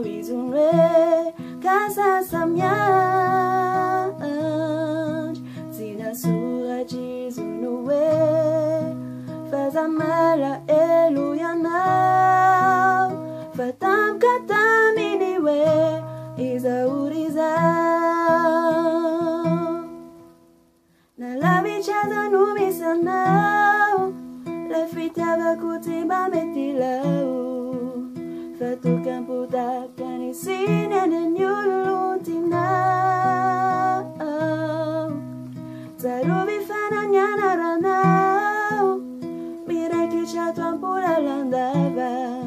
Vizunwe Casa Samyan Zina Sura Jizunuwe Fazamala Eluyana Fatam Kataminiwe Izauriza Nalavichaza Numisana La fitava kutimba metilau Fatu kamputa kanisina nenyulutina Taruvi fana nyana ranau Miraki chatuan pura landava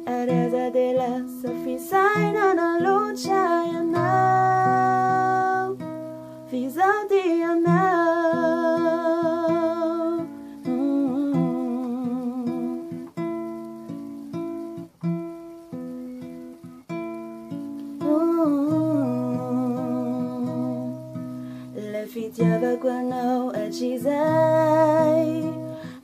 Areza de la safisaina na lucha yanau Fizauti yanau Fitiava quando accisai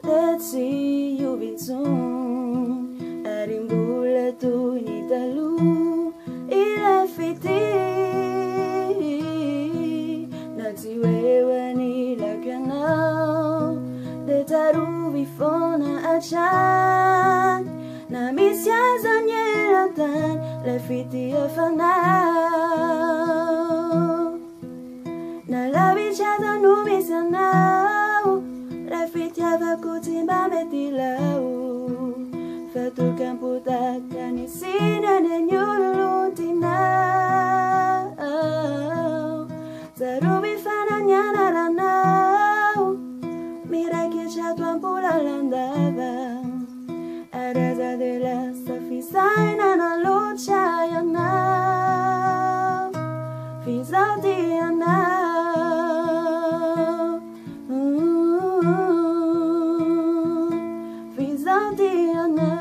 Tetsi yuvitsum Arimbula tu nitalu Ila fiti Natiwewa nila kanao Detaru vifona achan Na misya zanyelatan La fiti afanao Nalavichaza numisanau La fitiava kutimba metilau Fatu kamputa kanisina nenyulutinau Zarubi fana nyana ranau Miraki chatuan pula landava Areza de la safisaina na lucha yanau Fizauti yanau Fizauti yanau